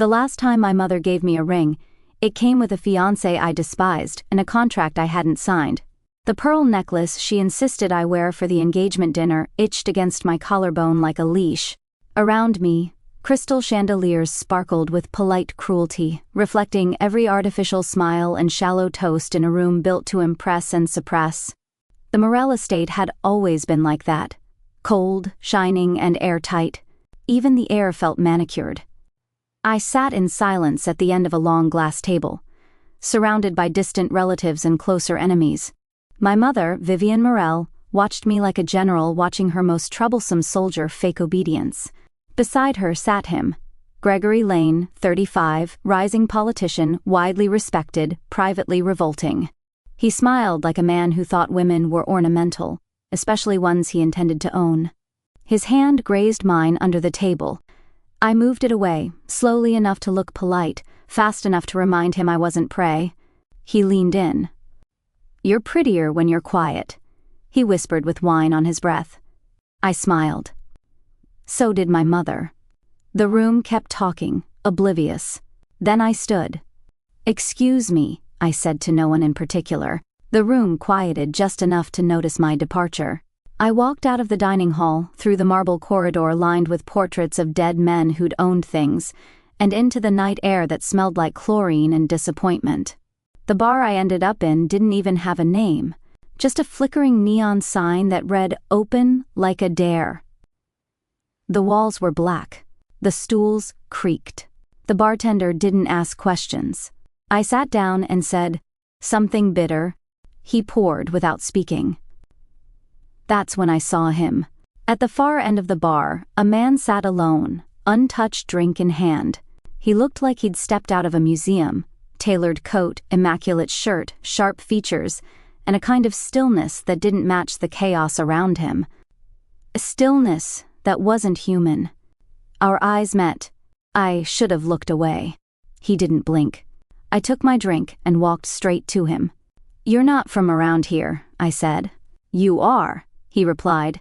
The last time my mother gave me a ring, it came with a fiancé I despised and a contract I hadn't signed. The pearl necklace she insisted I wear for the engagement dinner itched against my collarbone like a leash. Around me, crystal chandeliers sparkled with polite cruelty, reflecting every artificial smile and shallow toast in a room built to impress and suppress. The Morell estate had always been like that. Cold, shining, and airtight. Even the air felt manicured. I sat in silence at the end of a long glass table, surrounded by distant relatives and closer enemies. My mother, Vivian Morell, watched me like a general watching her most troublesome soldier fake obedience. Beside her sat him, Gregory Lane, 35, rising politician, widely respected, privately revolting. He smiled like a man who thought women were ornamental, especially ones he intended to own. His hand grazed mine under the table. I moved it away, slowly enough to look polite, fast enough to remind him I wasn't prey. He leaned in. "You're prettier when you're quiet," he whispered with wine on his breath. I smiled. So did my mother. The room kept talking, oblivious. Then I stood. "Excuse me," I said to no one in particular. The room quieted just enough to notice my departure. I walked out of the dining hall, through the marble corridor lined with portraits of dead men who'd owned things, and into the night air that smelled like chlorine and disappointment. The bar I ended up in didn't even have a name, just a flickering neon sign that read "Open like a dare." The walls were black. The stools creaked. The bartender didn't ask questions. I sat down and said, "Something bitter." He poured without speaking. That's when I saw him. At the far end of the bar, a man sat alone, untouched drink in hand. He looked like he'd stepped out of a museum. Tailored coat, immaculate shirt, sharp features, and a kind of stillness that didn't match the chaos around him. A stillness that wasn't human. Our eyes met. I should have looked away. He didn't blink. I took my drink and walked straight to him. "You're not from around here," I said. "You are," he replied.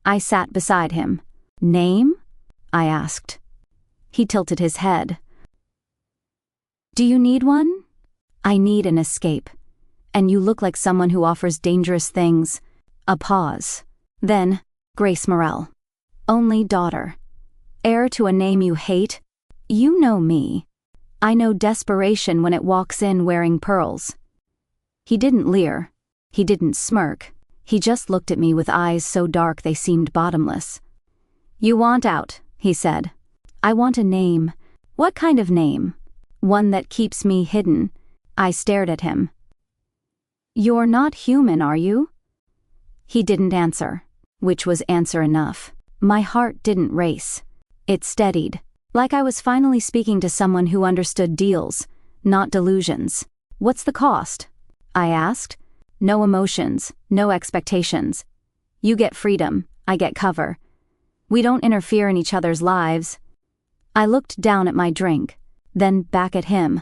I sat beside him. "Name?" I asked. He tilted his head. "Do you need one?" "I need an escape. And you look like someone who offers dangerous things." A pause. Then, "Grace Morell. Only daughter. Heir to a name you hate? You know me. I know desperation when it walks in wearing pearls." He didn't leer. He didn't smirk. He just looked at me with eyes so dark they seemed bottomless. "You want out," he said. "I want a name." "What kind of name?" "One that keeps me hidden." I stared at him. "You're not human, are you?" He didn't answer, which was answer enough. My heart didn't race. It steadied, like I was finally speaking to someone who understood deals, not delusions. "What's the cost?" I asked. "No emotions, no expectations. You get freedom, I get cover. We don't interfere in each other's lives." I looked down at my drink, then back at him.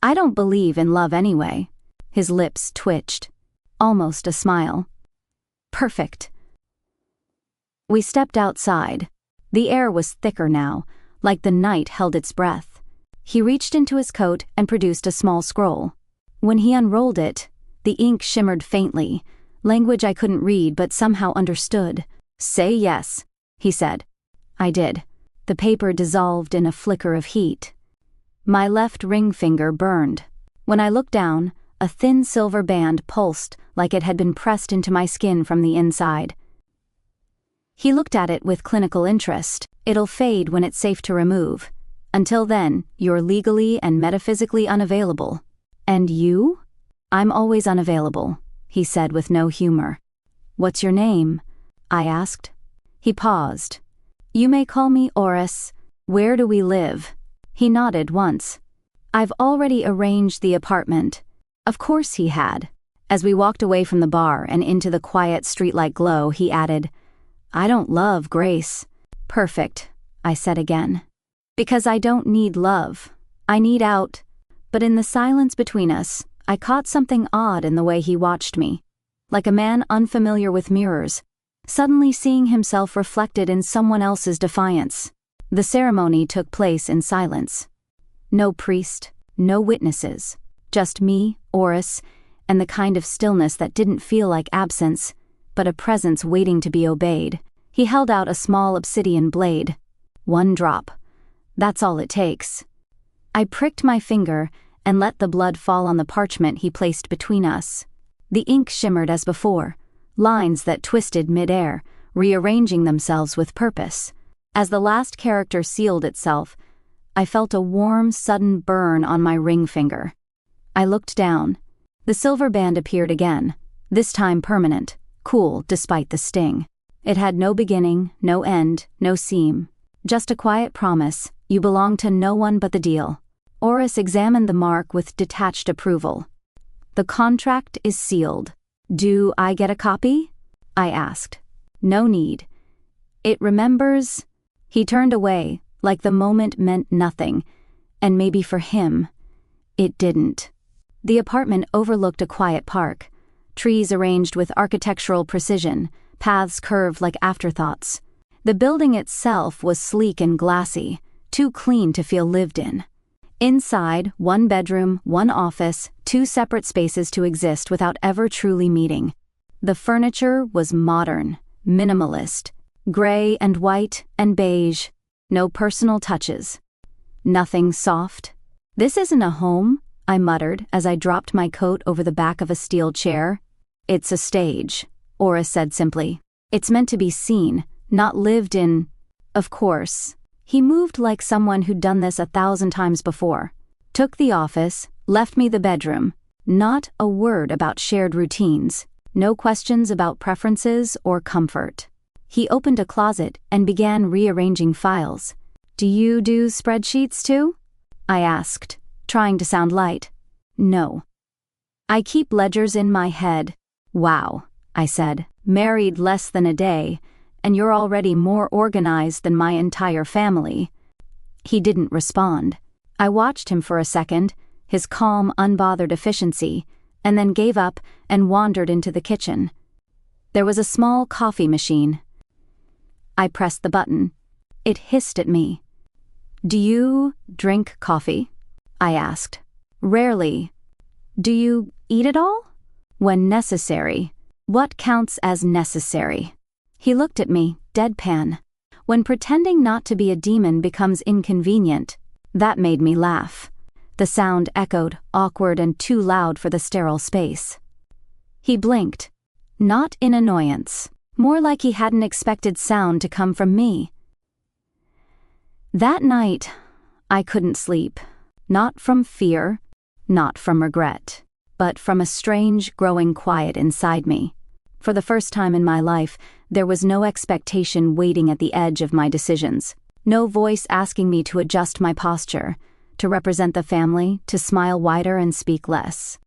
"I don't believe in love anyway." His lips twitched. Almost a smile. "Perfect." We stepped outside. The air was thicker now, like the night held its breath. He reached into his coat and produced a small scroll. When he unrolled it, the ink shimmered faintly, language I couldn't read but somehow understood. "Say yes," he said. I did. The paper dissolved in a flicker of heat. My left ring finger burned. When I looked down, a thin silver band pulsed like it had been pressed into my skin from the inside. He looked at it with clinical interest. "It'll fade when it's safe to remove. Until then, you're legally and metaphysically unavailable." "And you?" "I'm always unavailable," he said with no humor. "What's your name?" I asked. He paused. "You may call me Oris. Where do we live?" He nodded once. "I've already arranged the apartment." Of course he had. As we walked away from the bar and into the quiet streetlight glow, he added, "I don't love Grace." "Perfect," I said again. "Because I don't need love. I need out." But in the silence between us, I caught something odd in the way he watched me. Like a man unfamiliar with mirrors, suddenly seeing himself reflected in someone else's defiance. The ceremony took place in silence. No priest, no witnesses, just me, Oris, and the kind of stillness that didn't feel like absence, but a presence waiting to be obeyed. He held out a small obsidian blade. 1 drop. That's all it takes. I pricked my finger and let the blood fall on the parchment he placed between us. The ink shimmered as before, lines that twisted mid-air, rearranging themselves with purpose. As the last character sealed itself, I felt a warm, sudden burn on my ring finger. I looked down. The silver band appeared again, this time permanent, cool despite the sting. It had no beginning, no end, no seam. Just a quiet promise, you belong to no one but the deal. Oris examined the mark with detached approval. The contract is sealed. Do I get a copy? I asked. No need. It remembers. He turned away, like the moment meant nothing, and maybe for him, it didn't. The apartment overlooked a quiet park, trees arranged with architectural precision, paths curved like afterthoughts. The building itself was sleek and glassy, too clean to feel lived in. Inside, 1 bedroom, 1 office, 2 separate spaces to exist without ever truly meeting. The furniture was modern, minimalist, gray and white and beige, no personal touches. Nothing soft. This isn't a home, I muttered as I dropped my coat over the back of a steel chair. It's a stage, Oris said simply. It's meant to be seen, not lived in. Of course. He moved like someone who'd done this 1,000 times before. Took the office, left me the bedroom. Not a word about shared routines. No questions about preferences or comfort. He opened a closet and began rearranging files. Do you do spreadsheets too? I asked, trying to sound light. No. I keep ledgers in my head. Wow, I said. Married less than a day, and you're already more organized than my entire family. He didn't respond. I watched him for a second, his calm, unbothered efficiency, and then gave up and wandered into the kitchen. There was a small coffee machine. I pressed the button. It hissed at me. Do you drink coffee? I asked. Rarely. Do you eat it all? When necessary. What counts as necessary? He looked at me, deadpan. When pretending not to be a demon becomes inconvenient, that made me laugh. The sound echoed, awkward and too loud for the sterile space. He blinked. Not in annoyance. More like he hadn't expected sound to come from me. That night, I couldn't sleep. Not from fear, not from regret, but from a strange, growing quiet inside me. For the first time in my life, there was no expectation waiting at the edge of my decisions. No voice asking me to adjust my posture, to represent the family, to smile wider and speak less.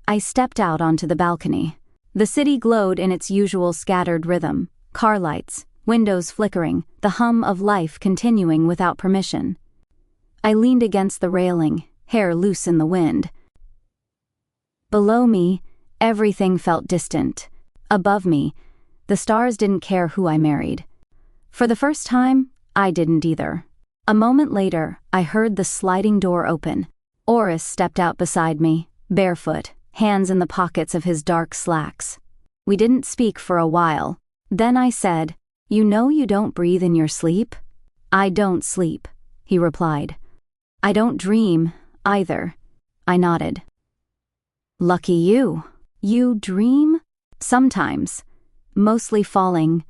I stepped out onto the balcony. The city glowed in its usual scattered rhythm, car lights, windows flickering, the hum of life continuing without permission. I leaned against the railing, hair loose in the wind. Below me, everything felt distant. Above me, the stars didn't care who I married. For the first time, I didn't either. A moment later, I heard the sliding door open. Oris stepped out beside me, barefoot, hands in the pockets of his dark slacks. We didn't speak for a while. Then I said, "You know you don't breathe in your sleep?" "I don't sleep," he replied. "I don't dream, either." I nodded. "Lucky you. You dream?" "Sometimes. Mostly falling."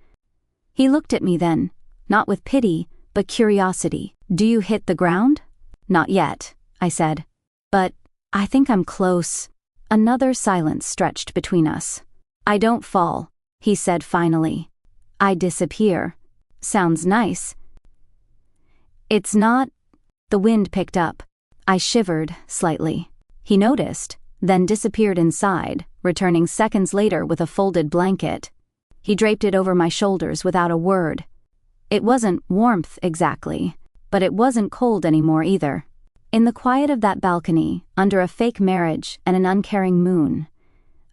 He looked at me then, not with pity, but curiosity. "Do you hit the ground?" "Not yet," I said. "But I think I'm close." Another silence stretched between us. "I don't fall," he said finally. "I disappear." "Sounds nice." "It's not." The wind picked up. I shivered slightly. He noticed, then disappeared inside, returning seconds later with a folded blanket. He draped it over my shoulders without a word. It wasn't warmth exactly, but it wasn't cold anymore either. In the quiet of that balcony, under a fake marriage and an uncaring moon,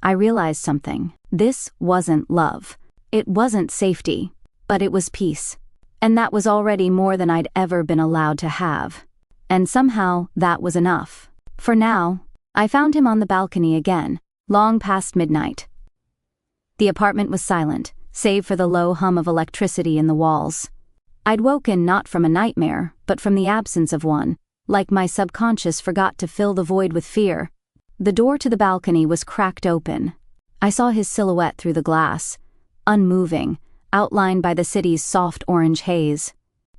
I realized something. This wasn't love. It wasn't safety, but it was peace. And that was already more than I'd ever been allowed to have. And somehow, that was enough. For now, I found him on the balcony again, long past midnight. The apartment was silent, save for the low hum of electricity in the walls. I'd woken not from a nightmare, but from the absence of one, like my subconscious forgot to fill the void with fear. The door to the balcony was cracked open. I saw his silhouette through the glass, unmoving, outlined by the city's soft orange haze.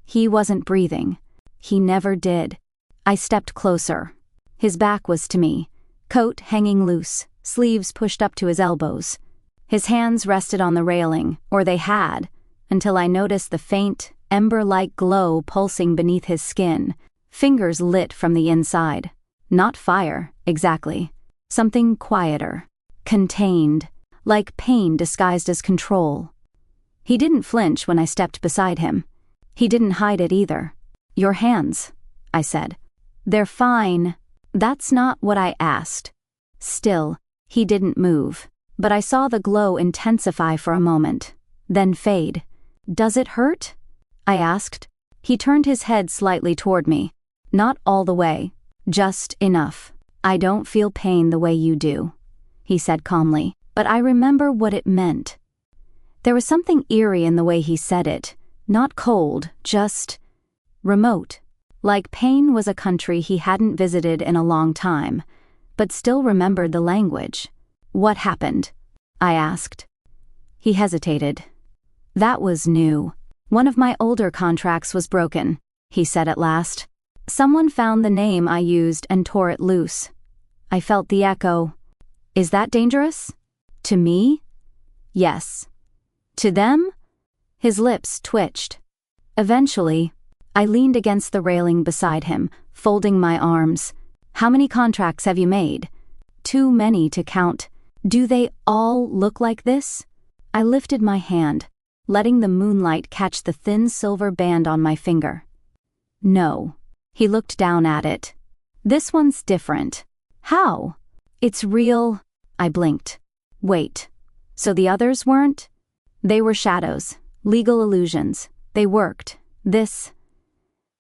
He wasn't breathing. He never did. I stepped closer. His back was to me, coat hanging loose, sleeves pushed up to his elbows. His hands rested on the railing, or they had, until I noticed the faint, ember-like glow pulsing beneath his skin, fingers lit from the inside. Not fire, exactly. Something quieter, contained, like pain disguised as control. He didn't flinch when I stepped beside him. He didn't hide it either. "Your hands," I said. "They're fine." That's not what I asked. Still, he didn't move, but I saw the glow intensify for a moment, then fade. "Does it hurt?" I asked. He turned his head slightly toward me. "Not all the way, just enough. I don't feel pain the way you do," he said calmly, but I remember what it meant. There was something eerie in the way he said it, not cold, just remote, like pain was a country he hadn't visited in a long time, but still remembered the language. "What happened?" I asked. He hesitated. "That was new. One of my older contracts was broken," he said at last. "Someone found the name I used and tore it loose." I felt the echo. "Is that dangerous?" "To me?" "Yes." "To them?" His lips twitched. Eventually, I leaned against the railing beside him, folding my arms. "How many contracts have you made?" "Too many to count." "Do they all look like this?" I lifted my hand, letting the moonlight catch the thin silver band on my finger. "No." He looked down at it. "This one's different." "How?" "It's real." I blinked. "Wait. So the others weren't?" "They were shadows, legal illusions. They worked. This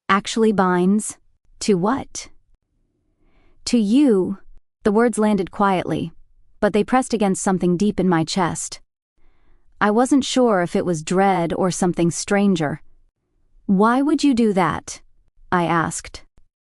actually binds." "To what?" "To you." The words landed quietly, but they pressed against something deep in my chest. I wasn't sure if it was dread or something stranger. "Why would you do that?" I asked.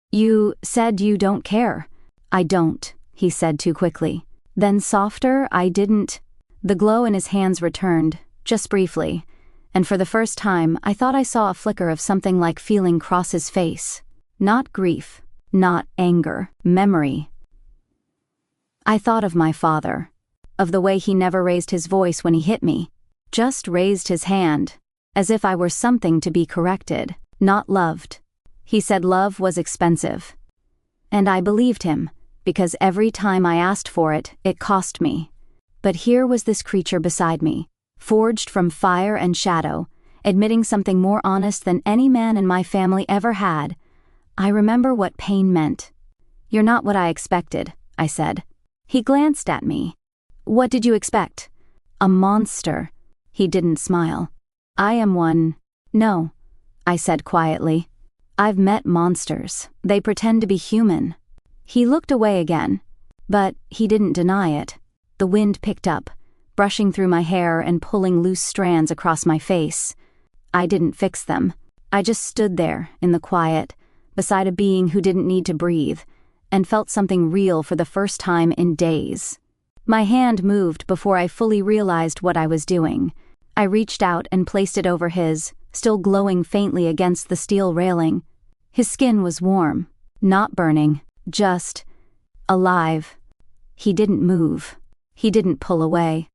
"You said you don't care." "I don't," he said too quickly. Then softer, "I didn't." The glow in his hands returned, just briefly, and for the first time I thought I saw a flicker of something like feeling cross his face. Not grief, not anger, memory. I thought of my father, of the way he never raised his voice when he hit me, just raised his hand, as if I were something to be corrected, not loved. He said love was expensive. And I believed him, because every time I asked for it, it cost me. But here was this creature beside me, forged from fire and shadow, admitting something more honest than any man in my family ever had. I remember what pain meant. "You're not what I expected," I said. He glanced at me. "What did you expect?" "A monster." He didn't smile. "I am one." "No," I said quietly. "I've met monsters. They pretend to be human." He looked away again, but he didn't deny it. The wind picked up, brushing through my hair and pulling loose strands across my face. I didn't fix them. I just stood there, in the quiet, beside a being who didn't need to breathe, and felt something real for the first time in days. My hand moved before I fully realized what I was doing. I reached out and placed it over his, still glowing faintly against the steel railing. His skin was warm, not burning, just alive. He didn't move. He didn't pull away.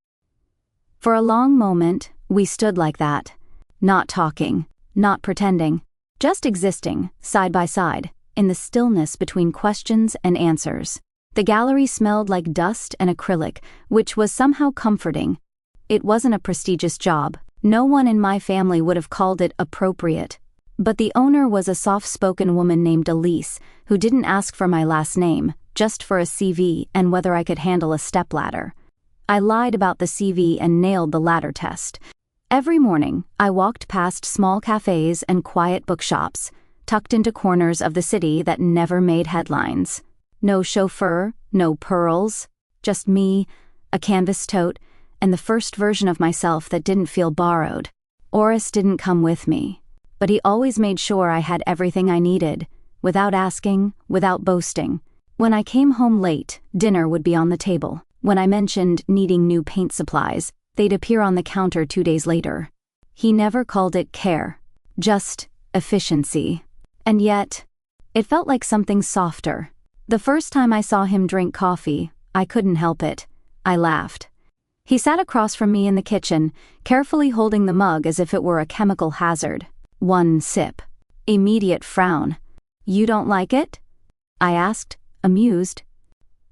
For a long moment, we stood like that, not talking, not pretending, just existing, side by side, in the stillness between questions and answers. The gallery smelled like dust and acrylic, which was somehow comforting. It wasn't a prestigious job. No one in my family would have called it appropriate. But the owner was a soft-spoken woman named Elise, who didn't ask for my last name, just for a CV and whether I could handle a stepladder. I lied about the CV and nailed the ladder test. Every morning, I walked past small cafes and quiet bookshops, tucked into corners of the city that never made headlines. No chauffeur, no pearls, just me, a canvas tote, and the first version of myself that didn't feel borrowed. Oris didn't come with me, but he always made sure I had everything I needed, without asking, without boasting. When I came home late, dinner would be on the table. When I mentioned needing new paint supplies, they'd appear on the counter 2 days later. He never called it care, just efficiency. And yet, it felt like something softer. The first time I saw him drink coffee, I couldn't help it. I laughed. He sat across from me in the kitchen, carefully holding the mug as if it were a chemical hazard. One sip. Immediate frown. "You don't like it?" I asked, amused.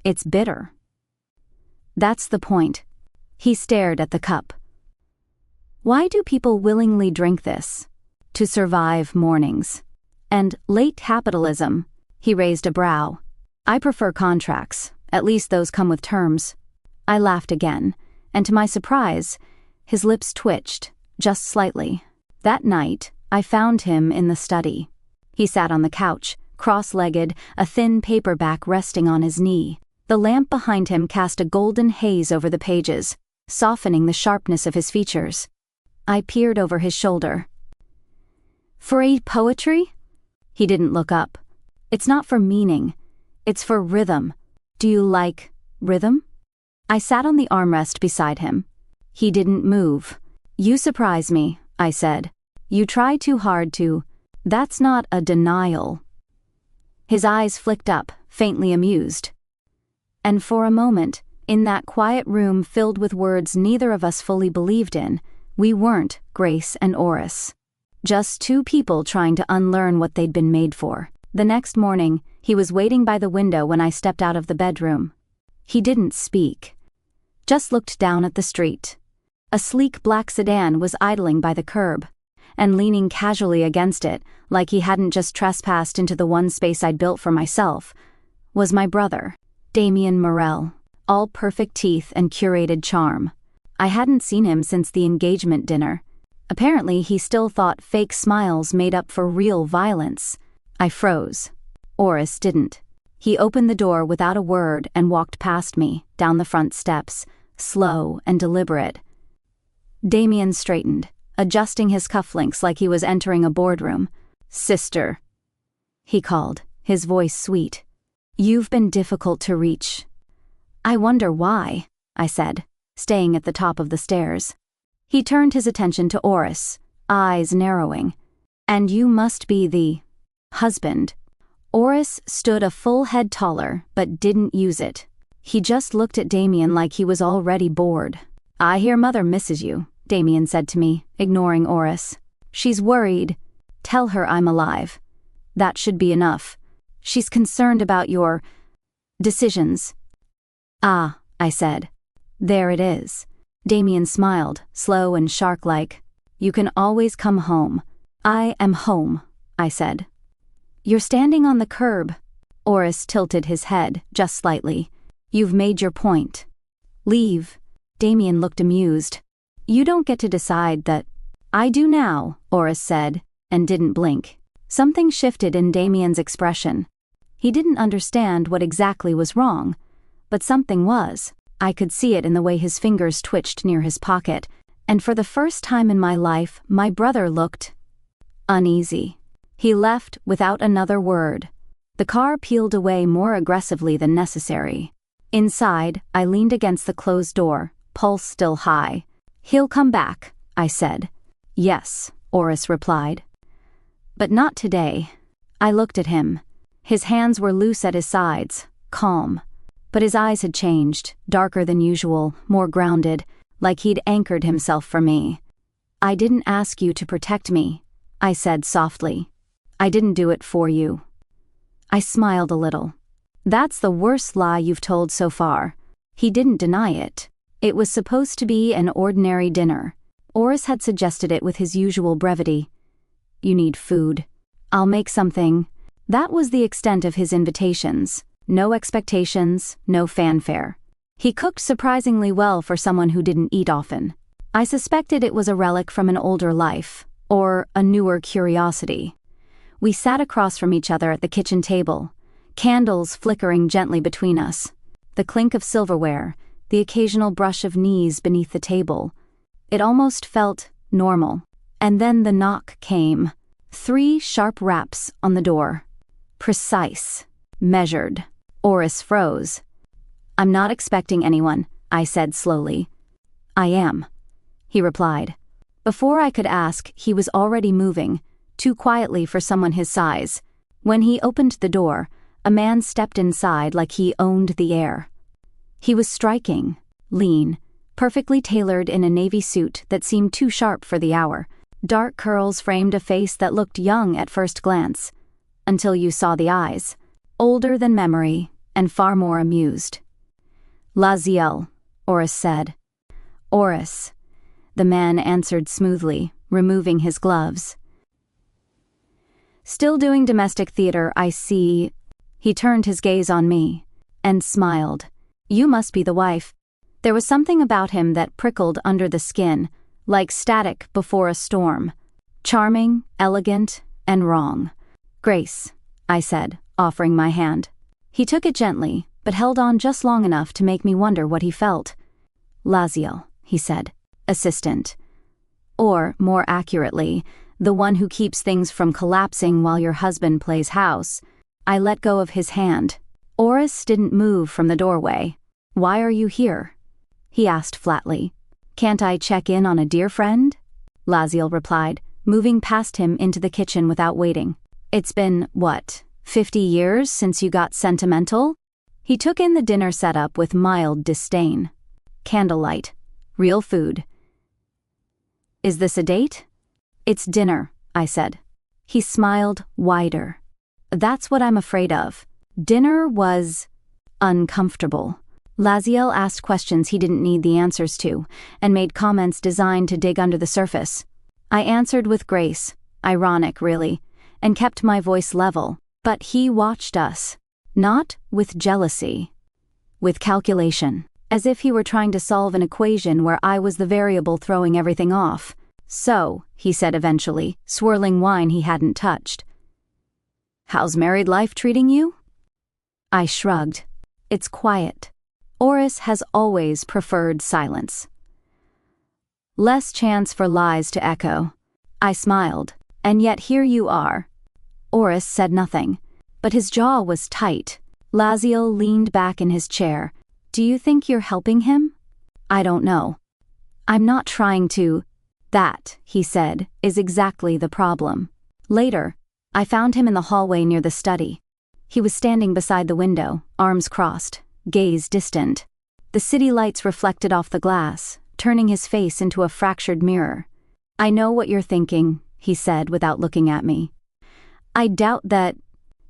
"It's bitter." "That's the point." He stared at the cup. "Why do people willingly drink this?" "To survive mornings." "And late capitalism." He raised a brow. "I prefer contracts. At least those come with terms." I laughed again, and to my surprise, his lips twitched, just slightly. That night, I found him in the study. He sat on the couch, cross-legged, a thin paperback resting on his knee. The lamp behind him cast a golden haze over the pages, softening the sharpness of his features. I peered over his shoulder. "For poetry?" He didn't look up. "It's not for meaning. It's for rhythm. Do you like rhythm?" I sat on the armrest beside him. He didn't move. "You surprise me," I said. "You try too hard to. That's not a denial." His eyes flicked up, faintly amused. And for a moment, in that quiet room filled with words neither of us fully believed in, we weren't Grace and Oris. Just two people trying to unlearn what they'd been made for. The next morning, he was waiting by the window when I stepped out of the bedroom. He didn't speak. Just looked down at the street. A sleek black sedan was idling by the curb, and leaning casually against it, like he hadn't just trespassed into the one space I'd built for myself, was my brother, Damien Morell, all perfect teeth and curated charm. I hadn't seen him since the engagement dinner. Apparently, he still thought fake smiles made up for real violence. I froze. Oris didn't. He opened the door without a word and walked past me, down the front steps, slow and deliberate. Damien straightened, adjusting his cufflinks like he was entering a boardroom. "Sister," he called, his voice sweet. "You've been difficult to reach." "I wonder why," I said, staying at the top of the stairs. He turned his attention to Oris, eyes narrowing. "And you must be the husband." Oris stood a full head taller, but didn't use it. He just looked at Damien like he was already bored. "I hear Mother misses you," Damien said to me, ignoring Oris. "She's worried. Tell her I'm alive. That should be enough. She's concerned about your decisions." "Ah," I said. "There it is." Damien smiled, slow and shark-like. "You can always come home." "I am home," I said. "You're standing on the curb." Oris tilted his head, just slightly. "You've made your point. Leave." Damien looked amused. "You don't get to decide that." "I do now," Oris said, and didn't blink. Something shifted in Damien's expression. He didn't understand what exactly was wrong, but something was. I could see it in the way his fingers twitched near his pocket, and for the first time in my life, my brother looked uneasy. He left without another word. The car peeled away more aggressively than necessary. Inside, I leaned against the closed door, pulse still high. "He'll come back," I said. "Yes," Oris replied. "But not today." I looked at him. His hands were loose at his sides, calm. But his eyes had changed, darker than usual, more grounded, like he'd anchored himself for me. "I didn't ask you to protect me," I said softly. "I didn't do it for you." I smiled a little. "That's the worst lie you've told so far." He didn't deny it. It was supposed to be an ordinary dinner. Oris had suggested it with his usual brevity. "You need food. I'll make something." That was the extent of his invitations. No expectations, no fanfare. He cooked surprisingly well for someone who didn't eat often. I suspected it was a relic from an older life, or a newer curiosity. We sat across from each other at the kitchen table, candles flickering gently between us, the clink of silverware, the occasional brush of knees beneath the table. It almost felt normal. And then the knock came. 3 sharp raps on the door. Precise. Measured. Oris froze. "I'm not expecting anyone," I said slowly. "I am," he replied. Before I could ask, he was already moving, too quietly for someone his size. When he opened the door, a man stepped inside like he owned the air. He was striking, lean, perfectly tailored in a navy suit that seemed too sharp for the hour. Dark curls framed a face that looked young at first glance, until you saw the eyes, older than memory and far more amused. "Laziel," Oris said. "Oris," the man answered smoothly, removing his gloves. "Still doing domestic theater, I see." He turned his gaze on me and smiled. "You must be the wife." There was something about him that prickled under the skin, like static before a storm. Charming, elegant, and wrong. "Grace," I said, offering my hand. He took it gently, but held on just long enough to make me wonder what he felt. "Laziel," he said, "assistant. Or, more accurately, the one who keeps things from collapsing while your husband plays house." I let go of his hand. Oris didn't move from the doorway. "Why are you here?" he asked flatly. "Can't I check in on a dear friend?" Laziel replied, moving past him into the kitchen without waiting. "It's been, 50 years since you got sentimental?" He took in the dinner setup with mild disdain. Candlelight. Real food. "Is this a date?" "It's dinner," I said. He smiled wider. "That's what I'm afraid of." Dinner was uncomfortable. Laziel asked questions he didn't need the answers to, and made comments designed to dig under the surface. I answered with grace, ironic really, and kept my voice level, but he watched us. Not with jealousy. With calculation. As if he were trying to solve an equation where I was the variable throwing everything off. "So," he said eventually, swirling wine he hadn't touched. "How's married life treating you?" I shrugged. "It's quiet." Oris has always preferred silence. Less chance for lies to echo. I smiled. "And yet here you are." Oris said nothing, but his jaw was tight. Laziel leaned back in his chair. "Do you think you're helping him?" "I don't know. I'm not trying to." "That," he said, "is exactly the problem." Later, I found him in the hallway near the study. He was standing beside the window, arms crossed, gaze distant. The city lights reflected off the glass, turning his face into a fractured mirror. "I know what you're thinking," he said without looking at me. "I doubt that.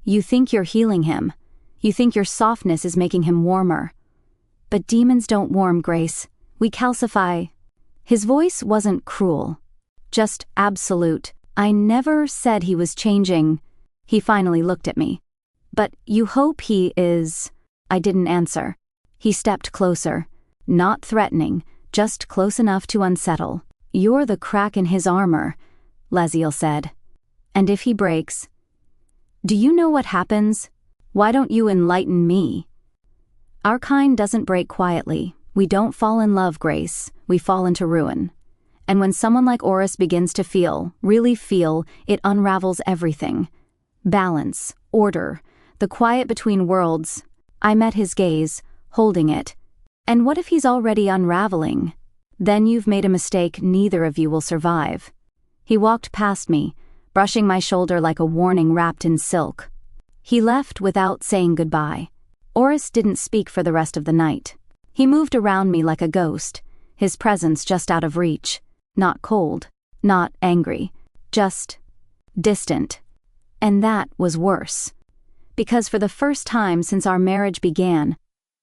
You think you're healing him. You think your softness is making him warmer. But demons don't warm, Grace. We calcify." His voice wasn't cruel, just absolute. "I never said he was changing." He finally looked at me. "But you hope he is." I didn't answer. He stepped closer. Not threatening, just close enough to unsettle. "You're the crack in his armor," Laziel said. "And if he breaks?" "Do you know what happens? Why don't you enlighten me?" "Our kind doesn't break quietly. We don't fall in love, Grace. We fall into ruin. And when someone like Oris begins to feel, really feel, it unravels everything. Balance, order, the quiet between worlds." I met his gaze, holding it. "And what if he's already unraveling? Then you've made a mistake neither of you will survive." He walked past me, brushing my shoulder like a warning wrapped in silk. He left without saying goodbye. Oris didn't speak for the rest of the night. He moved around me like a ghost, his presence just out of reach. Not cold, not angry, just distant. And that was worse. Because for the first time since our marriage began,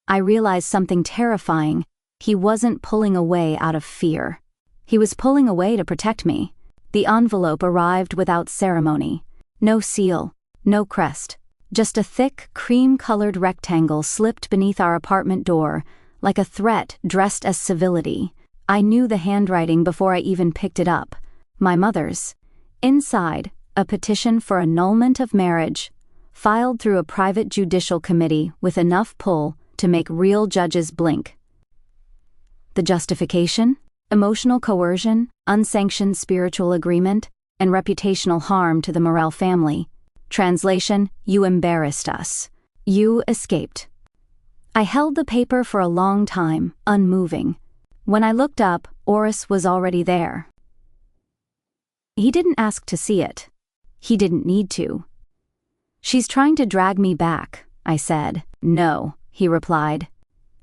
I realized something terrifying. He wasn't pulling away out of fear. He was pulling away to protect me. The envelope arrived without ceremony. No seal, no crest. Just a thick, cream-colored rectangle slipped beneath our apartment door, like a threat dressed as civility. I knew the handwriting before I even picked it up. My mother's. Inside, a petition for annulment of marriage, filed through a private judicial committee with enough pull to make real judges blink. The justification? Emotional coercion, unsanctioned spiritual agreement, and reputational harm to the Morell family. Translation: you embarrassed us. You escaped. I held the paper for a long time, unmoving. When I looked up, Oris was already there. He didn't ask to see it. He didn't need to. She's trying to drag me back, I said. No, he replied.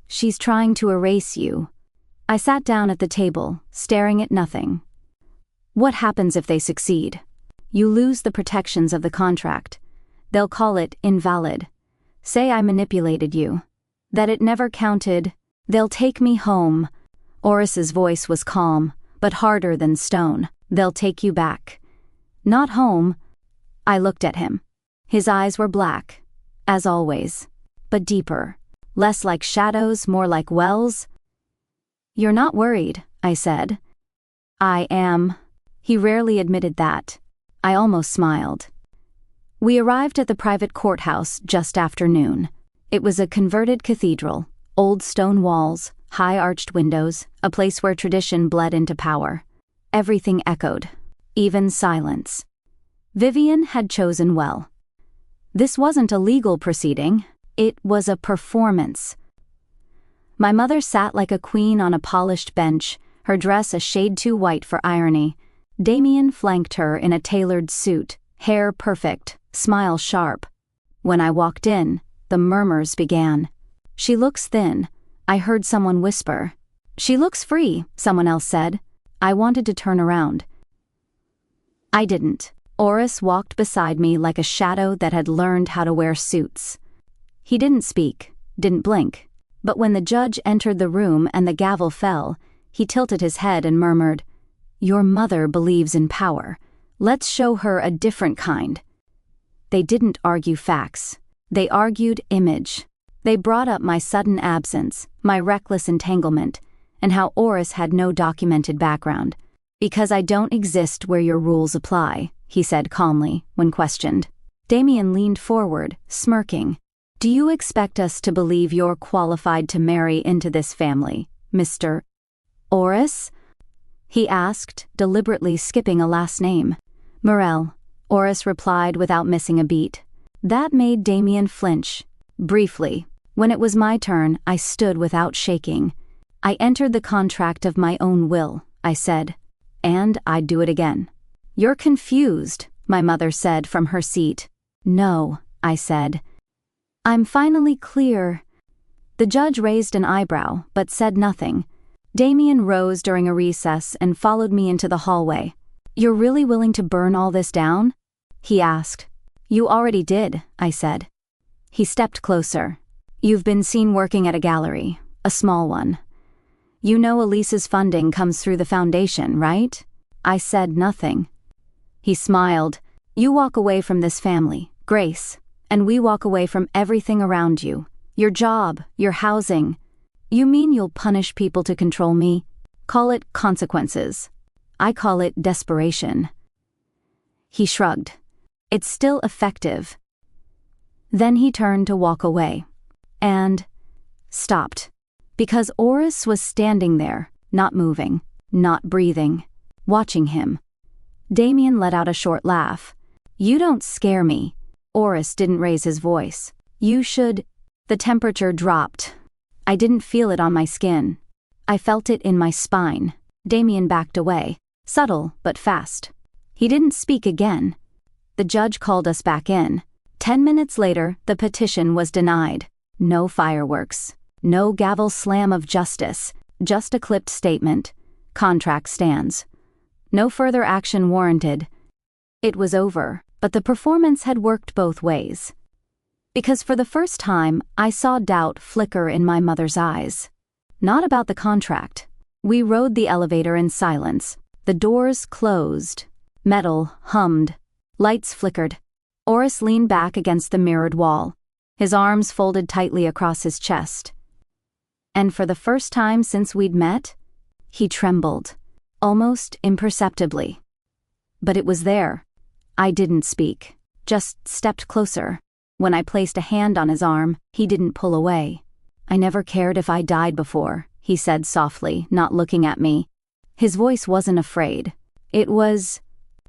She's trying to erase you. I sat down at the table, staring at nothing. What happens if they succeed? You lose the protections of the contract. They'll call it invalid. Say I manipulated you. That it never counted. They'll take me home. Oris's voice was calm, but harder than stone. They'll take you back. Not home. I looked at him. His eyes were black, as always, but deeper. Less like shadows, more like wells. You're not worried, I said. I am. He rarely admitted that. I almost smiled. We arrived at the private courthouse just after noon. It was a converted cathedral, old stone walls, high arched windows, a place where tradition bled into power. Everything echoed, even silence. Vivian had chosen well. This wasn't a legal proceeding, it was a performance. My mother sat like a queen on a polished bench, her dress a shade too white for irony. Damien flanked her in a tailored suit, hair perfect, smile sharp. When I walked in, the murmurs began. She looks thin, I heard someone whisper. She looks free, someone else said. I wanted to turn around. I didn't. Oris walked beside me like a shadow that had learned how to wear suits. He didn't speak, didn't blink. But when the judge entered the room and the gavel fell, he tilted his head and murmured, "Your mother believes in power. Let's show her a different kind." They didn't argue facts. They argued image. They brought up my sudden absence, my reckless entanglement, and how Oris had no documented background. "Because I don't exist where your rules apply," he said calmly, when questioned. Damien leaned forward, smirking. "Do you expect us to believe you're qualified to marry into this family, Mr. Oris?" he asked, deliberately skipping a last name. "Morell," Oris replied without missing a beat. That made Damien flinch. Briefly, when it was my turn, I stood without shaking. "I entered the contract of my own will," I said. "And I'd do it again." "You're confused," my mother said from her seat. "No," I said. "I'm finally clear." The judge raised an eyebrow, but said nothing. Damien rose during a recess and followed me into the hallway. "You're really willing to burn all this down?" he asked. "You already did," I said. He stepped closer. "You've been seen working at a gallery, a small one. You know Elise's funding comes through the foundation, right?" I said nothing. He smiled. "You walk away from this family, Grace, and we walk away from everything around you. Your job, your housing. You mean you'll punish people to control me? Call it consequences. I call it desperation." He shrugged. "It's still effective." Then he turned to walk away. And stopped. Because Oris was standing there, not moving, not breathing, watching him. Damien let out a short laugh. "You don't scare me." Oris didn't raise his voice. "You should." The temperature dropped. I didn't feel it on my skin. I felt it in my spine. Damien backed away, subtle but fast. He didn't speak again. The judge called us back in. 10 minutes later, the petition was denied. No fireworks. No gavel slam of justice. Just a clipped statement. Contract stands. No further action warranted. It was over, but the performance had worked both ways. Because for the first time, I saw doubt flicker in my mother's eyes. Not about the contract. We rode the elevator in silence. The doors closed. Metal hummed. Lights flickered. Oris leaned back against the mirrored wall, his arms folded tightly across his chest. And for the first time since we'd met, He trembled, almost imperceptibly. But it was there. I didn't speak, just stepped closer. When I placed a hand on his arm, he didn't pull away. "I never cared if I died before," he said softly, not looking at me. His voice wasn't afraid. It was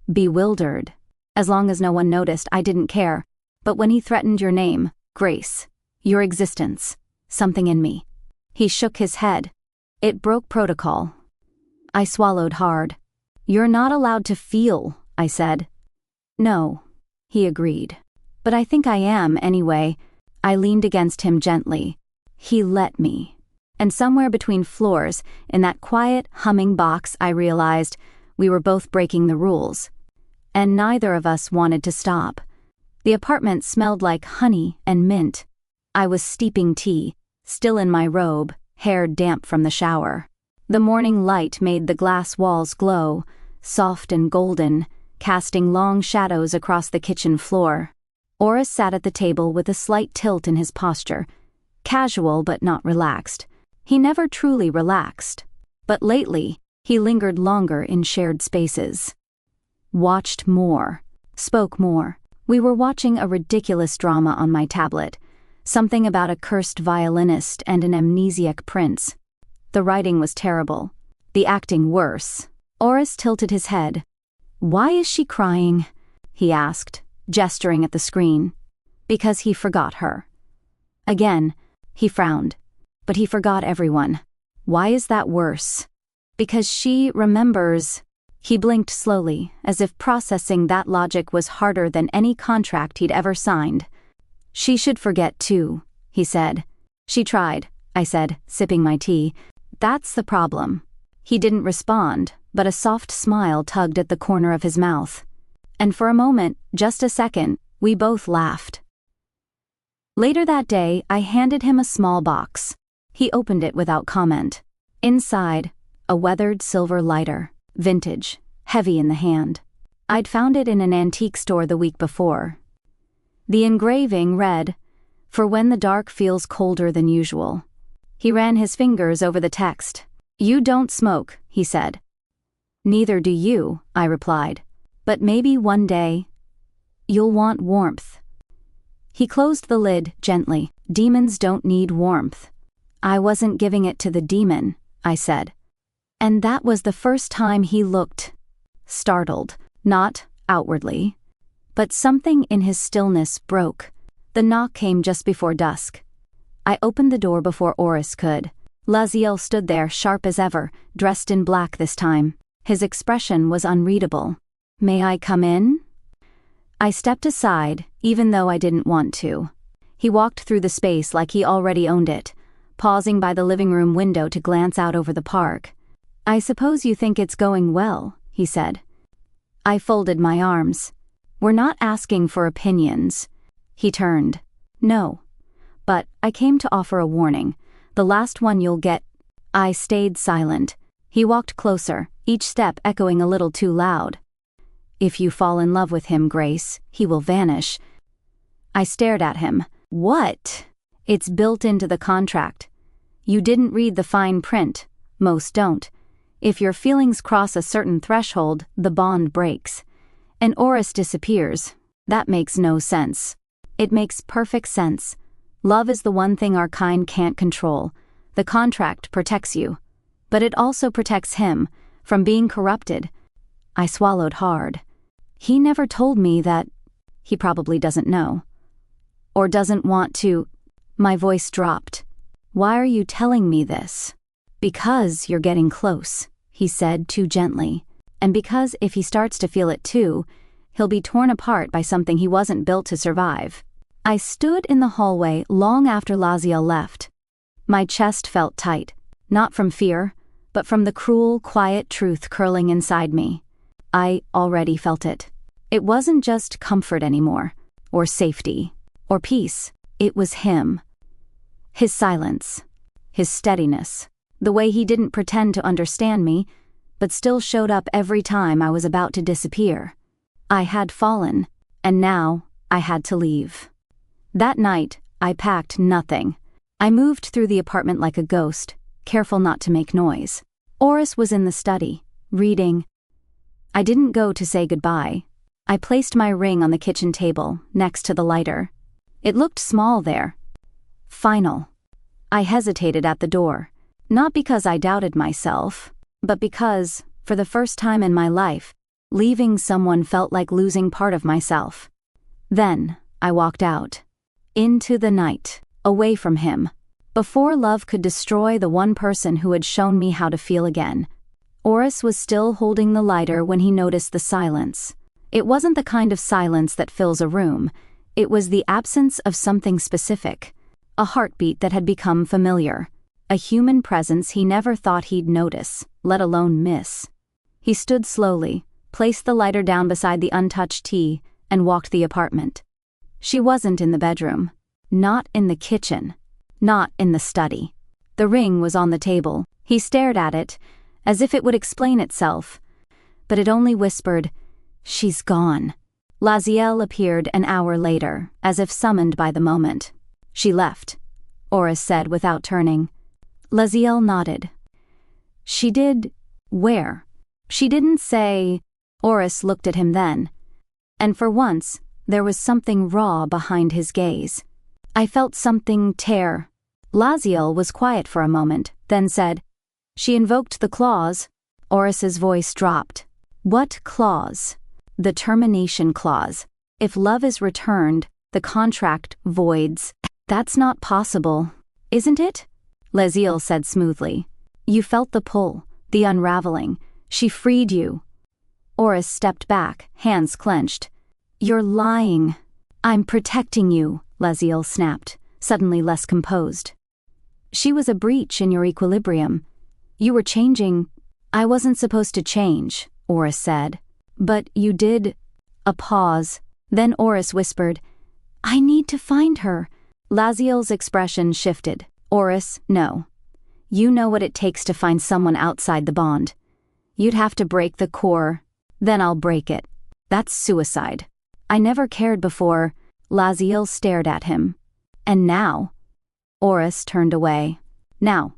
bewildered. As long as no one noticed, I didn't care. But when he threatened your name, Grace, your existence, something in me. He shook his head. It broke protocol. I swallowed hard. "You're not allowed to feel," I said. "No," he agreed. "But I think I am anyway." I leaned against him gently. He let me. And somewhere between floors, in that quiet, humming box, I realized we were both breaking the rules. And neither of us wanted to stop. The apartment smelled like honey and mint. I was steeping tea, still in my robe, hair damp from the shower. The morning light made the glass walls glow, soft and golden, casting long shadows across the kitchen floor. Oris sat at the table with a slight tilt in his posture, casual but not relaxed. He never truly relaxed, but lately, he lingered longer in shared spaces. Watched more, spoke more. We were watching a ridiculous drama on my tablet, something about a cursed violinist and an amnesiac prince. The writing was terrible, the acting worse. Oris tilted his head. "Why is she crying?" he asked, gesturing at the screen. "Because he forgot her." Again, he frowned. "But he forgot everyone." "Why is that worse?" "Because she remembers." He blinked slowly, as if processing that logic was harder than any contract he'd ever signed. "She should forget too," he said. "She tried," I said, sipping my tea. "That's the problem." He didn't respond, but a soft smile tugged at the corner of his mouth. And for a moment, just a second, we both laughed. Later that day, I handed him a small box. He opened it without comment. Inside, a weathered silver lighter, vintage, heavy in the hand. I'd found it in an antique store the week before. The engraving read, "For when the dark feels colder than usual." He ran his fingers over the text. "You don't smoke," he said. "Neither do you," I replied. "But maybe one day, you'll want warmth." He closed the lid gently. "Demons don't need warmth." "I wasn't giving it to the demon," I said. And that was the first time he looked startled, not outwardly. But something in his stillness broke. The knock came just before dusk. I opened the door before Oris could. Laziel stood there, sharp as ever, dressed in black this time. His expression was unreadable. "May I come in?" I stepped aside, even though I didn't want to. He walked through the space like he already owned it, pausing by the living room window to glance out over the park. "I suppose you think it's going well," he said. I folded my arms. "We're not asking for opinions." He turned. "No. But I came to offer a warning. The last one you'll get." I stayed silent. He walked closer, each step echoing a little too loud. "If you fall in love with him, Grace, he will vanish." I stared at him. "What?" "It's built into the contract. You didn't read the fine print. Most don't. If your feelings cross a certain threshold, the bond breaks. And Oris disappears. That makes no sense." "It makes perfect sense. Love is the one thing our kind can't control. The contract protects you. But it also protects him from being corrupted." I swallowed hard. He never told me that. He probably doesn't know. Or doesn't want to. My voice dropped. "Why are you telling me this?" "Because you're getting close," he said too gently. "And because if he starts to feel it too, he'll be torn apart by something he wasn't built to survive." I stood in the hallway long after Laziel left. My chest felt tight, not from fear, but from the cruel, quiet truth curling inside me. I already felt it. It wasn't just comfort anymore, or safety, or peace. It was him. His silence, his steadiness, the way he didn't pretend to understand me, but still showed up every time I was about to disappear. I had fallen, and now I had to leave. That night, I packed nothing. I moved through the apartment like a ghost, careful not to make noise. Oris was in the study, reading. I didn't go to say goodbye. I placed my ring on the kitchen table, next to the lighter. It looked small there. Final. I hesitated at the door, not because I doubted myself, but because, for the first time in my life, leaving someone felt like losing part of myself. Then, I walked out. Into the night, away from him, before love could destroy the one person who had shown me how to feel again. Oris was still holding the lighter when he noticed the silence. It wasn't the kind of silence that fills a room. It was the absence of something specific, a heartbeat that had become familiar, a human presence he never thought he'd notice, let alone miss. He stood slowly, placed the lighter down beside the untouched tea, and walked the apartment. She wasn't in the bedroom, not in the kitchen, not in the study. The ring was on the table. He stared at it, as if it would explain itself, but it only whispered, "She's gone." Laziel appeared an hour later, as if summoned by the moment. "She left," Oris said without turning. Laziel nodded. "She did... where?" She didn't say. Oris looked at him then, and for once, there was something raw behind his gaze. I felt something tear. Laziel was quiet for a moment, then said, "She invoked the clause." Oris's voice dropped. "What clause?" "The termination clause. If love is returned, the contract voids." "That's not possible, isn't it?" Laziel said smoothly. "You felt the pull, the unraveling. She freed you." Oris stepped back, hands clenched. "You're lying." "I'm protecting you," Laziel snapped, suddenly less composed. "She was a breach in your equilibrium. You were changing." "I wasn't supposed to change," Oris said. "But you did." A pause. Then Oris whispered, "I need to find her." Laziel's expression shifted. "Oris, no. You know what it takes to find someone outside the bond. You'd have to break the core. Then I'll break it. That's suicide. I never cared before." Laziel stared at him. "And now?" Oris turned away. "Now.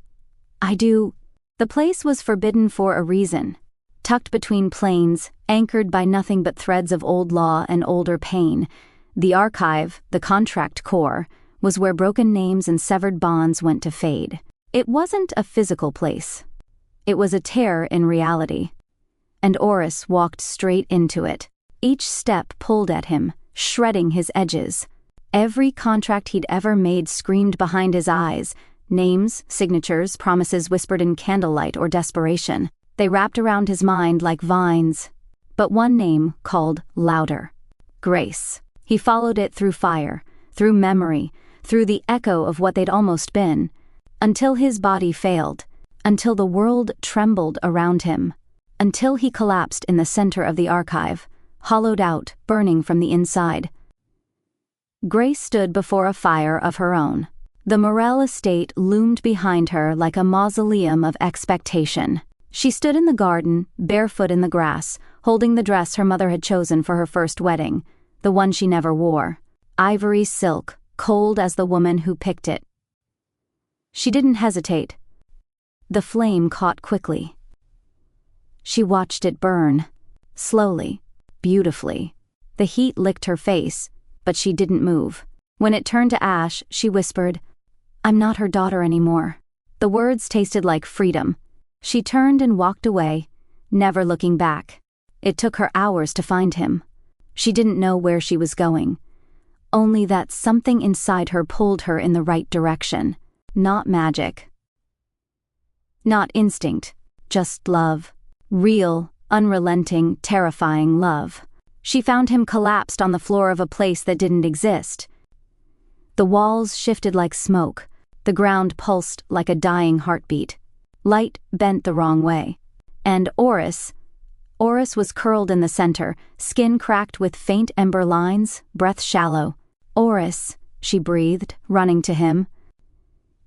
I do." The place was forbidden for a reason. Tucked between planes, anchored by nothing but threads of old law and older pain, the archive, the contract core, was where broken names and severed bonds went to fade. It wasn't a physical place. It was a tear in reality. And Oris walked straight into it. Each step pulled at him, shredding his edges. Every contract he'd ever made screamed behind his eyes. Names, signatures, promises whispered in candlelight or desperation. They wrapped around his mind like vines. But one name called louder. Grace. He followed it through fire, through memory, through the echo of what they'd almost been, until his body failed, until the world trembled around him, until he collapsed in the center of the archive, hollowed out, burning from the inside. Grace stood before a fire of her own. The Morell estate loomed behind her like a mausoleum of expectation. She stood in the garden, barefoot in the grass, holding the dress her mother had chosen for her first wedding, the one she never wore. Ivory silk, cold as the woman who picked it. She didn't hesitate. The flame caught quickly. She watched it burn. Slowly, beautifully. The heat licked her face, but she didn't move. When it turned to ash, she whispered, "I'm not her daughter anymore." The words tasted like freedom. She turned and walked away, never looking back. It took her hours to find him. She didn't know where she was going. Only that something inside her pulled her in the right direction. Not magic. Not instinct. Just love. Real, unrelenting, terrifying love. She found him collapsed on the floor of a place that didn't exist. The walls shifted like smoke. The ground pulsed like a dying heartbeat. Light bent the wrong way. And Oris was curled in the center, skin cracked with faint ember lines, breath shallow. "Oris," she breathed, running to him.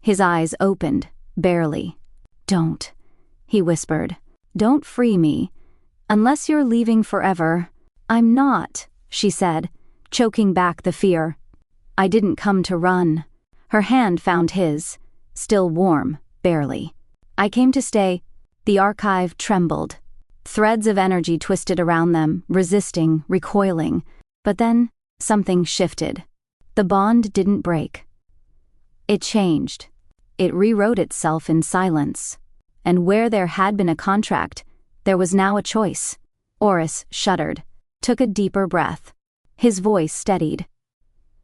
His eyes opened, barely. "Don't," he whispered. "Don't free me. Unless you're leaving forever." "I'm not," she said, choking back the fear. "I didn't come to run." Her hand found his, still warm, barely. "I came to stay." The archive trembled. Threads of energy twisted around them, resisting, recoiling. But then, something shifted. The bond didn't break. It changed. It rewrote itself in silence. And where there had been a contract, there was now a choice. Oris shuddered, took a deeper breath. His voice steadied.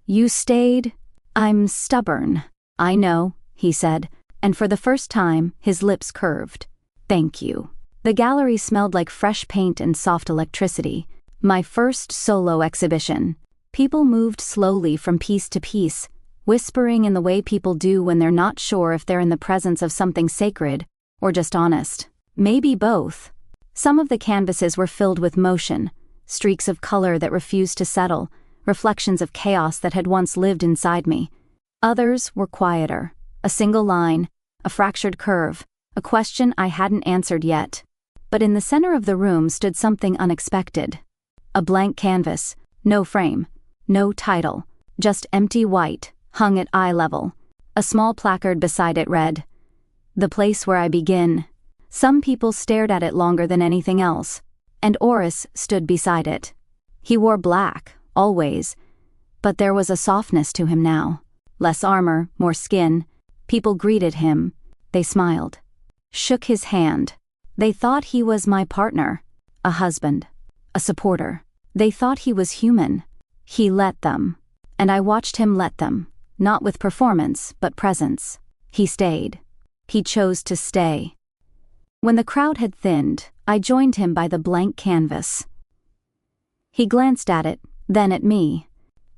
"You stayed? I'm stubborn." "I know," he said, and for the first time, his lips curved. "Thank you." The gallery smelled like fresh paint and soft electricity. My first solo exhibition. People moved slowly from piece to piece, whispering in the way people do when they're not sure if they're in the presence of something sacred or just honest. Maybe both. Some of the canvases were filled with motion, streaks of color that refused to settle, reflections of chaos that had once lived inside me. Others were quieter. A single line, a fractured curve, a question I hadn't answered yet. But in the center of the room stood something unexpected. A blank canvas, no frame, no title, just empty white, hung at eye level. A small placard beside it read, "The place where I begin." Some people stared at it longer than anything else, and Oris stood beside it. He wore black, always, but there was a softness to him now. Less armor, more skin. People greeted him. They smiled. Shook his hand. They thought he was my partner, a husband, a supporter. They thought he was human. He let them. And I watched him let them, not with performance, but presence. He stayed. He chose to stay. When the crowd had thinned, I joined him by the blank canvas. He glanced at it, then at me.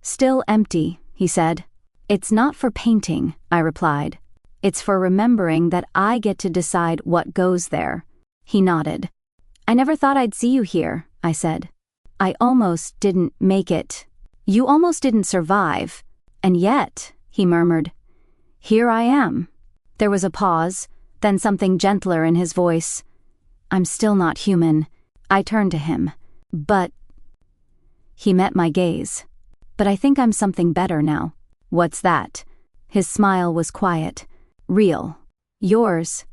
"Still empty," he said. "It's not for painting," I replied. "It's for remembering that I get to decide what goes there." He nodded. "I never thought I'd see you here," I said. "I almost didn't make it." "You almost didn't survive. And yet," he murmured, "here I am." There was a pause, then something gentler in his voice. "I'm still not human." I turned to him. "But..." He met my gaze. "But I think I'm something better now." "What's that?" His smile was quiet. "Real. Yours."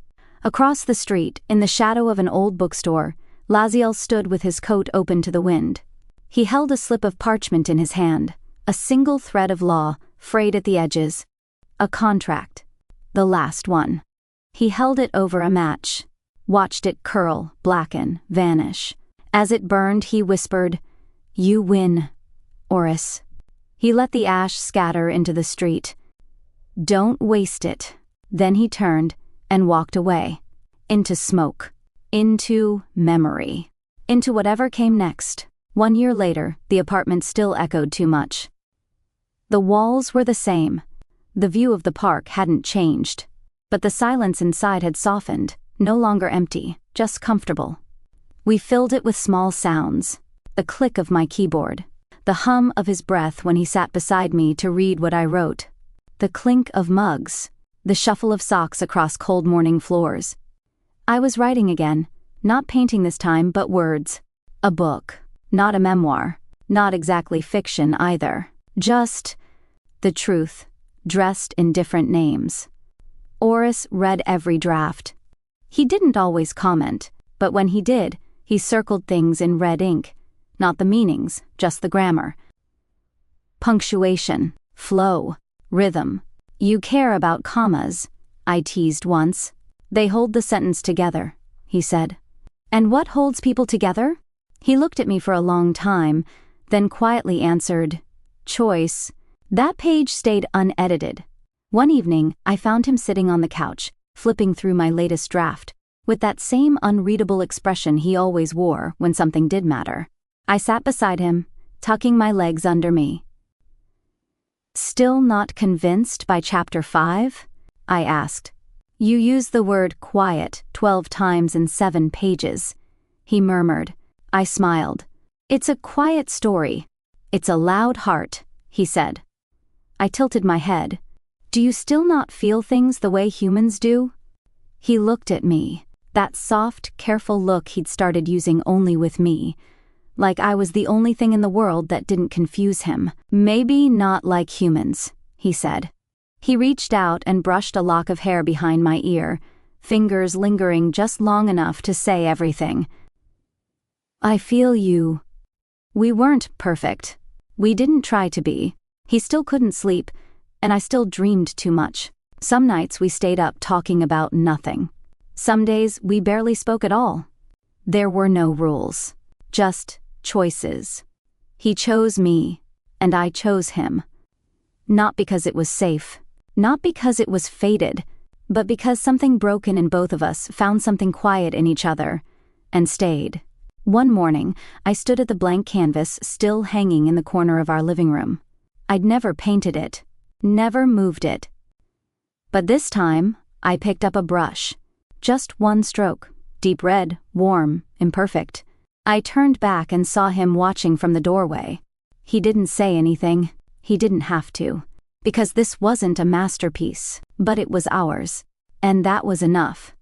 Across the street, in the shadow of an old bookstore, Laziel stood with his coat open to the wind. He held a slip of parchment in his hand, a single thread of law, frayed at the edges. A contract. The last one. He held it over a match, watched it curl, blacken, vanish. As it burned, he whispered, "You win, Oris." He let the ash scatter into the street. "Don't waste it." Then he turned and walked away. Into smoke. Into memory. Into whatever came next. 1 year later, the apartment still echoed too much. The walls were the same. The view of the park hadn't changed. But the silence inside had softened, no longer empty, just comfortable. We filled it with small sounds. The click of my keyboard. The hum of his breath when he sat beside me to read what I wrote. The clink of mugs. The shuffle of socks across cold morning floors. I was writing again, not painting this time, but words. A book. Not a memoir. Not exactly fiction either. Just the truth, dressed in different names. Oris read every draft. He didn't always comment, but when he did, he circled things in red ink. Not the meanings, just the grammar. Punctuation, flow, rhythm. "You care about commas," I teased once. "They hold the sentence together," he said. "And what holds people together?" He looked at me for a long time, then quietly answered, "Choice." That page stayed unedited. One evening, I found him sitting on the couch, flipping through my latest draft, with that same unreadable expression he always wore when something did matter. I sat beside him, tucking my legs under me. "Still not convinced by chapter 5? I asked. "You use the word quiet 12 times in 7 pages. He murmured. I smiled. "It's a quiet story. It's a loud heart," he said. I tilted my head. "Do you still not feel things the way humans do?" He looked at me, that soft, careful look he'd started using only with me, like I was the only thing in the world that didn't confuse him. "Maybe not like humans," he said. He reached out and brushed a lock of hair behind my ear, fingers lingering just long enough to say everything. I feel you. We weren't perfect. We didn't try to be. He still couldn't sleep, and I still dreamed too much. Some nights we stayed up talking about nothing. Some days we barely spoke at all. There were no rules, just choices. He chose me, and I chose him. Not because it was safe, not because it was fated, but because something broken in both of us found something quiet in each other, and stayed. One morning, I stood at the blank canvas still hanging in the corner of our living room. I'd never painted it, never moved it. But this time, I picked up a brush. Just one stroke, deep red, warm, imperfect. I turned back and saw him watching from the doorway. He didn't say anything. He didn't have to. Because this wasn't a masterpiece, but it was ours. And that was enough.